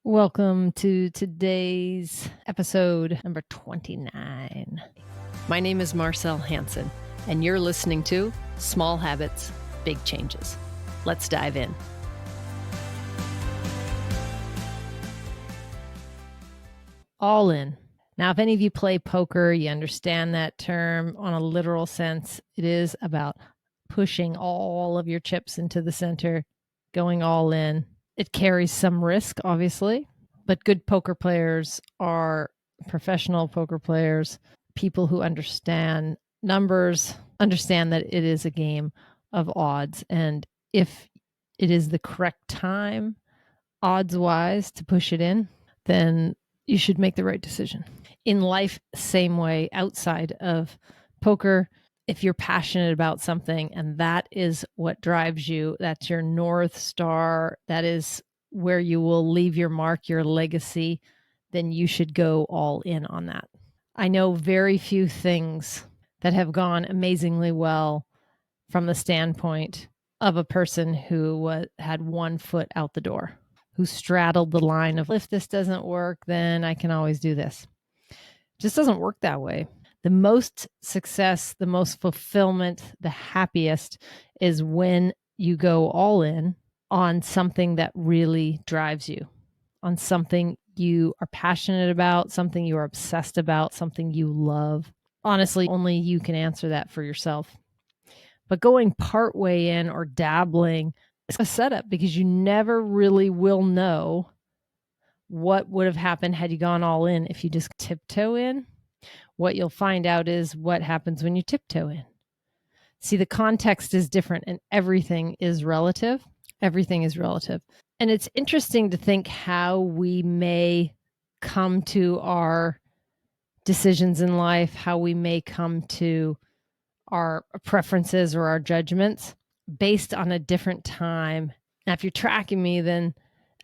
Welcome to today's episode number 29. My name is Marcel Hansen, and you're listening to Small Habits, Big Changes. Let's dive in. All in. Now, if any of you play poker, you understand that term on a literal sense. It is about pushing all of your chips into the center, going all in. It carries some risk, obviously, but good poker players are professional poker players, people who understand numbers, understand that it is a game of odds. And if it is the correct time, odds-wise, to push it in, then you should make the right decision. In life, same way, outside of poker, if you're passionate about something and that is what drives you, that's your North Star, that is where you will leave your mark, your legacy, then you should go all in on that. I know very few things that have gone amazingly well from the standpoint of a person who had one foot out the door, who straddled the line of, if this doesn't work, then I can always do this. It just doesn't work that way. The most success, the most fulfillment, the happiest is when you go all in on something that really drives you, on something you are passionate about, something you are obsessed about, something you love. Honestly, only you can answer that for yourself. But going partway in or dabbling is a setup because you never really will know what would have happened had you gone all in if you just tiptoe in. What you'll find out is what happens when you tiptoe in. See, the context is different and everything is relative. Everything is relative. And it's interesting to think how we may come to our decisions in life, how we may come to our preferences or our judgments based on a different time. Now, if you're tracking me, then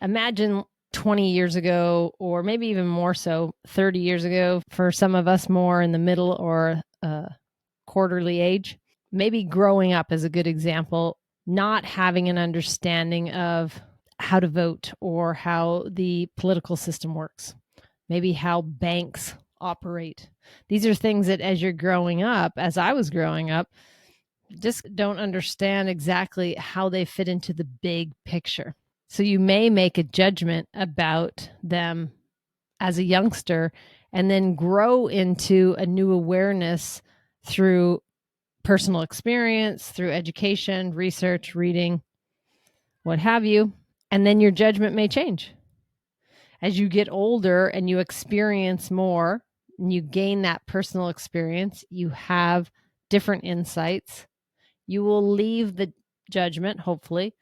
imagine 20 years ago, or maybe even more so, 30 years ago, for some of us more in the middle or quarterly age, maybe growing up is a good example, not having an understanding of how to vote or how the political system works, maybe how banks operate. These are things that as you're growing up, as I was growing up, just don't understand exactly how they fit into the big picture. So you may make a judgment about them as a youngster and then grow into a new awareness through personal experience, through education, research, reading, what have you. And then your judgment may change. As you get older and you experience more and you gain that personal experience, you have different insights. You will leave the judgment, hopefully,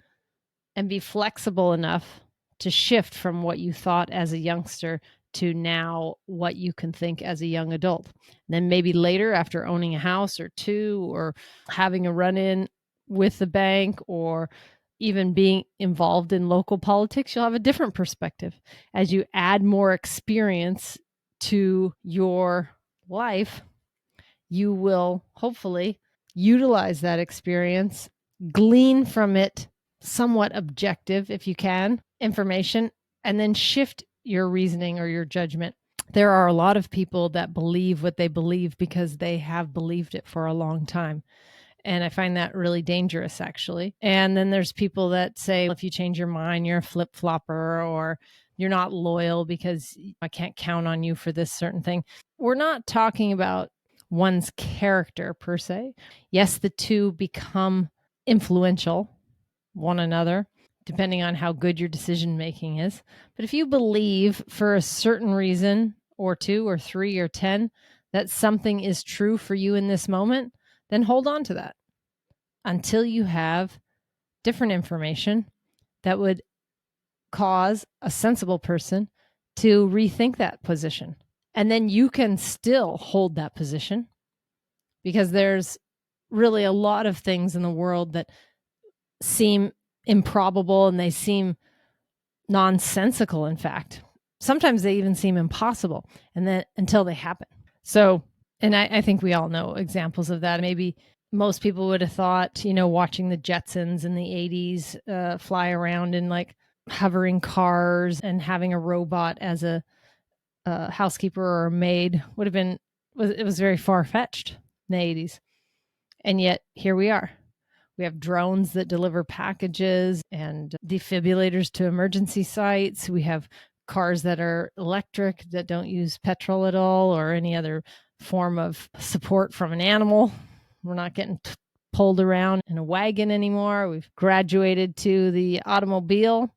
and be flexible enough to shift from what you thought as a youngster to now what you can think as a young adult. And then maybe later, after owning a house or two, or having a run-in with the bank, or even being involved in local politics, you'll have a different perspective. As you add more experience to your life, you will hopefully utilize that experience, glean from it somewhat objective, if you can, information, and then shift your reasoning or your judgment. There are a lot of people that believe what they believe because they have believed it for a long time. And I find that really dangerous, actually. And then there's people that say, if you change your mind, you're a flip-flopper, or you're not loyal because I can't count on you for this certain thing. We're not talking about one's character per se. Yes, the two become influential, one another, depending on how good your decision making is. But if you believe for a certain reason, or two or three or 10, that something is true for you in this moment, then hold on to that until you have different information that would cause a sensible person to rethink that position. And then you can still hold that position, because there's really a lot of things in the world that seem improbable and they seem nonsensical, in fact. Sometimes they even seem impossible, and then until they happen. So, and I think we all know examples of that. Maybe most people would have thought, watching the Jetsons in the 80s fly around in like hovering cars and having a robot as a housekeeper or a maid it was very far-fetched in the 80s. And yet here we are. We have drones that deliver packages and defibrillators to emergency sites. We have cars that are electric that don't use petrol at all or any other form of support from an animal. We're not getting pulled around in a wagon anymore. We've graduated to the automobile,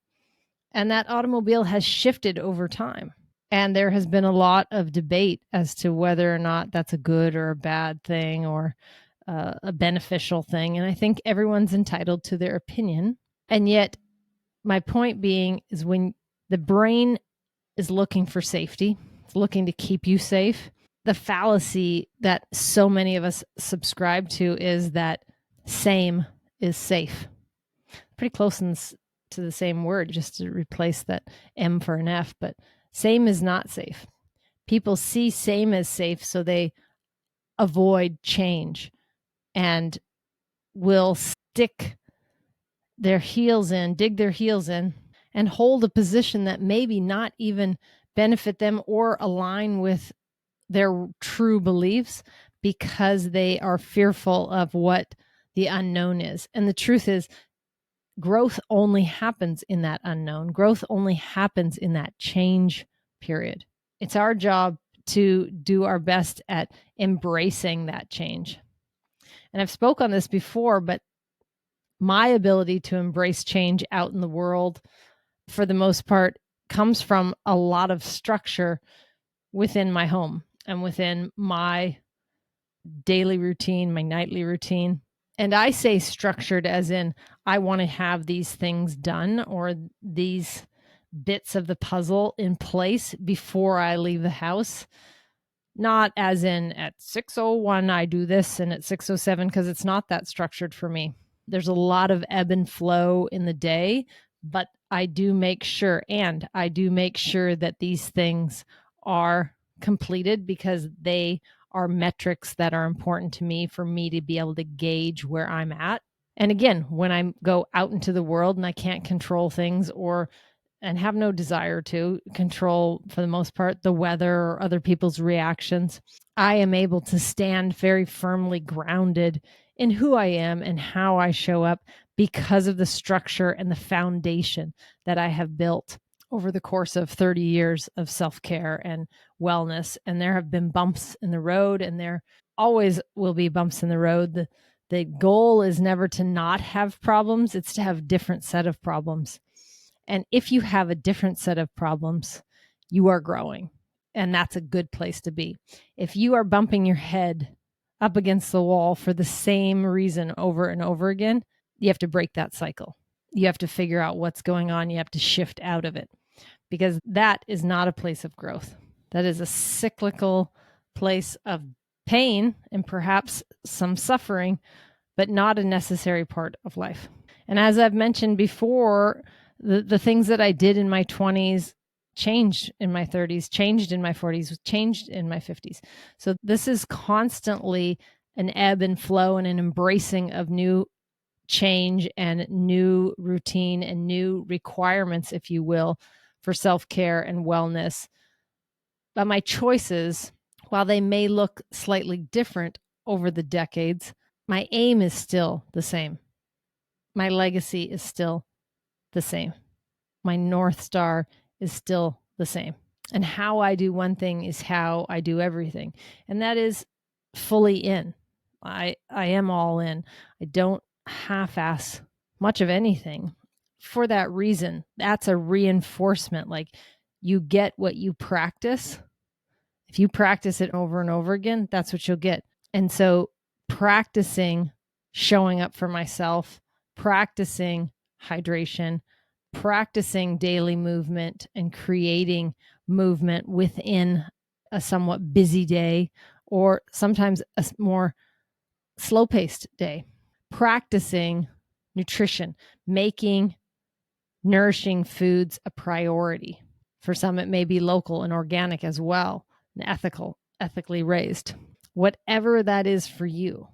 and that automobile has shifted over time. And there has been a lot of debate as to whether or not that's a good or a bad thing or a beneficial thing. And I think everyone's entitled to their opinion. And yet, my point being is when the brain is looking for safety, it's looking to keep you safe. The fallacy that so many of us subscribe to is that same is safe. Pretty close to the same word, just to replace that M for an F, but same is not safe. People see same as safe, so they avoid change and will dig their heels in, and hold a position that maybe not even benefit them or align with their true beliefs because they are fearful of what the unknown is. And the truth is, growth only happens in that unknown. Growth only happens in that change period. It's our job to do our best at embracing that change. And I've spoke on this before, but my ability to embrace change out in the world, for the most part, comes from a lot of structure within my home and within my daily routine, my nightly routine. And I say structured as in I want to have these things done or these bits of the puzzle in place before I leave the house. Not as in at 6:01 I do this and at 6:07, because it's not that structured for me. There's a lot of ebb and flow in the day, but I do make sure that these things are completed because they are metrics that are important to me for me to be able to gauge where I'm at. And again, when I go out into the world and I can't control things and have no desire to control, for the most part, the weather or other people's reactions, I am able to stand very firmly grounded in who I am and how I show up because of the structure and the foundation that I have built over the course of 30 years of self-care and wellness. And there have been bumps in the road, and there always will be bumps in the road. The goal is never to not have problems. It's to have a different set of problems. And if you have a different set of problems, you are growing. And that's a good place to be. If you are bumping your head up against the wall for the same reason over and over again, you have to break that cycle. You have to figure out what's going on. You have to shift out of it, because that is not a place of growth. That is a cyclical place of pain and perhaps some suffering, but not a necessary part of life. And as I've mentioned before, the things that I did in my 20s changed in my 30s, changed in my 40s, changed in my 50s. So this is constantly an ebb and flow and an embracing of new change and new routine and new requirements, if you will, for self-care and wellness. But my choices, while they may look slightly different over the decades, my aim is still the same. My legacy is still the same. My North Star is still the same. And how I do one thing is how I do everything. And that is fully in. I am all in. I don't half-ass much of anything. For that reason, that's a reinforcement. Like, you get what you practice. If you practice it over and over again, that's what you'll get. And so practicing showing up for myself, practicing hydration, practicing daily movement and creating movement within a somewhat busy day, or sometimes a more slow-paced day. Practicing nutrition, making nourishing foods a priority. For some, it may be local and organic as well, and ethically raised. Whatever that is for you.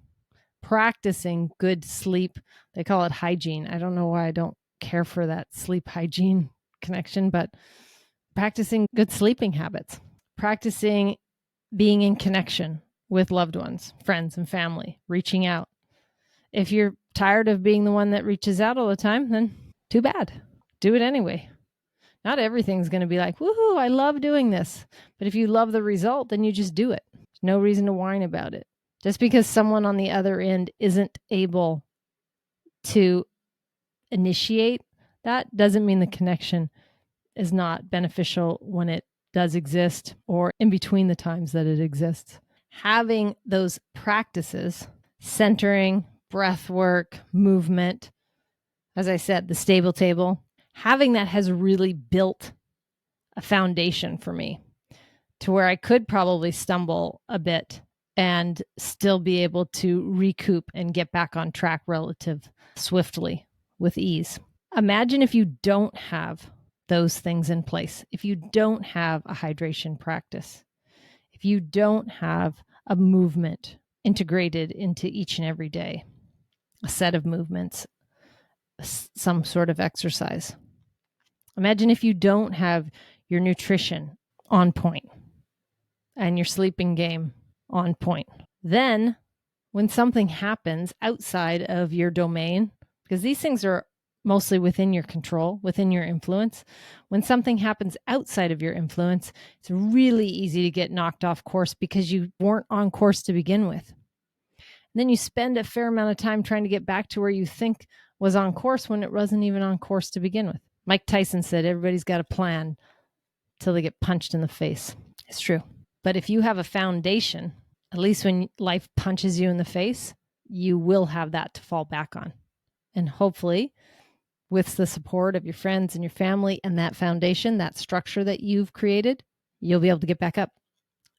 Practicing good sleep. They call it hygiene. I don't know why I don't care for that sleep hygiene connection, but practicing good sleeping habits, practicing being in connection with loved ones, friends, and family, reaching out. If you're tired of being the one that reaches out all the time, then too bad. Do it anyway. Not everything's going to be like, woohoo, I love doing this. But if you love the result, then you just do it. There's no reason to whine about it. Just because someone on the other end isn't able to initiate that doesn't mean the connection is not beneficial when it does exist or in between the times that it exists. Having those practices, centering, breath work, movement, as I said, the stable table, having that has really built a foundation for me to where I could probably stumble a bit and still be able to recoup and get back on track relative swiftly with ease. Imagine if you don't have those things in place, if you don't have a hydration practice, if you don't have a movement integrated into each and every day, a set of movements, some sort of exercise. Imagine if you don't have your nutrition on point and your sleeping game on point. Then when something happens outside of your domain, because these things are mostly within your control, within your influence, when something happens outside of your influence, it's really easy to get knocked off course because you weren't on course to begin with. And then you spend a fair amount of time trying to get back to where you think was on course when it wasn't even on course to begin with. Mike Tyson said, everybody's got a plan till they get punched in the face. It's true. But if you have a foundation, at least when life punches you in the face, you will have that to fall back on. And hopefully, with the support of your friends and your family and that foundation, that structure that you've created, you'll be able to get back up.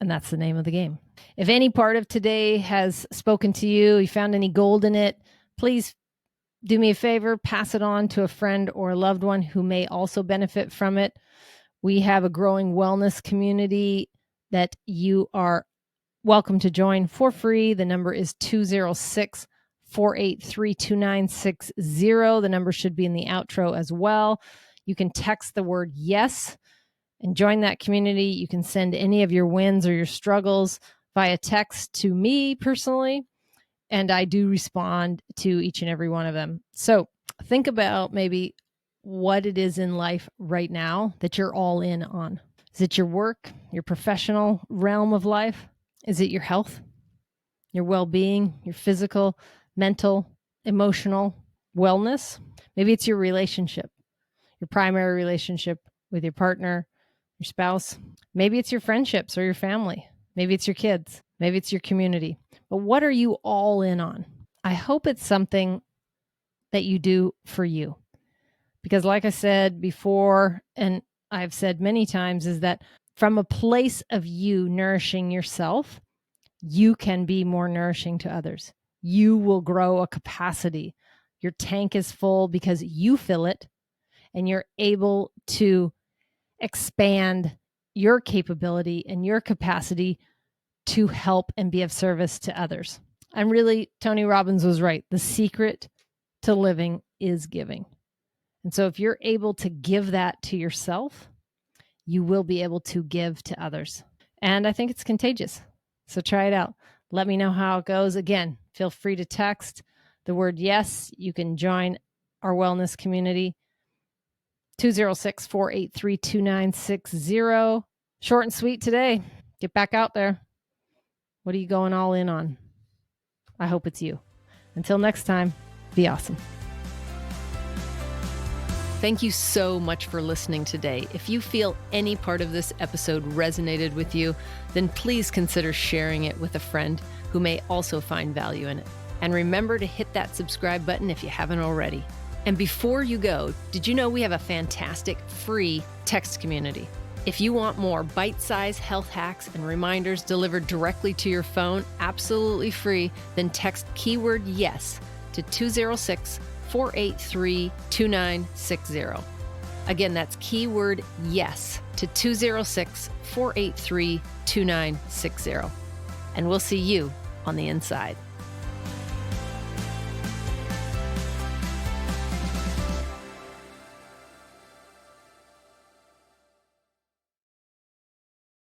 And that's the name of the game. If any part of today has spoken to you, you found any gold in it, please do me a favor, pass it on to a friend or a loved one who may also benefit from it. We have a growing wellness community that you are welcome to join for free. The number is 206-483-2960. The number should be in the outro as well. You can text the word yes and join that community. You can send any of your wins or your struggles via text to me personally, and I do respond to each and every one of them. So think about maybe what it is in life right now that you're all in on. Is it your work, your professional realm of life? Is it your health, your well-being, your physical, mental, emotional wellness? Maybe it's your relationship, your primary relationship with your partner, your spouse. Maybe it's your friendships or your family. Maybe it's your kids. Maybe it's your community. But what are you all in on? I hope it's something that you do for you. Because like I said before, and I've said many times, is that from a place of you nourishing yourself, you can be more nourishing to others. You will grow a capacity. Your tank is full because you fill it, and you're able to expand your capability and your capacity to help and be of service to others. And really, Tony Robbins was right. The secret to living is giving. And so if you're able to give that to yourself, you will be able to give to others. And I think it's contagious. So try it out. Let me know how it goes. Again, feel free to text the word yes. You can join our wellness community. 206-483-2960. Short and sweet today. Get back out there. What are you going all in on? I hope it's you. Until next time, be awesome. Thank you so much for listening today. If you feel any part of this episode resonated with you, then please consider sharing it with a friend who may also find value in it. And remember to hit that subscribe button if you haven't already. And before you go, did you know we have a fantastic free text community? If you want more bite-sized health hacks and reminders delivered directly to your phone, absolutely free, then text keyword yes to 206-483-2960. Again, that's keyword yes to 206-483-2960. And we'll see you on the inside.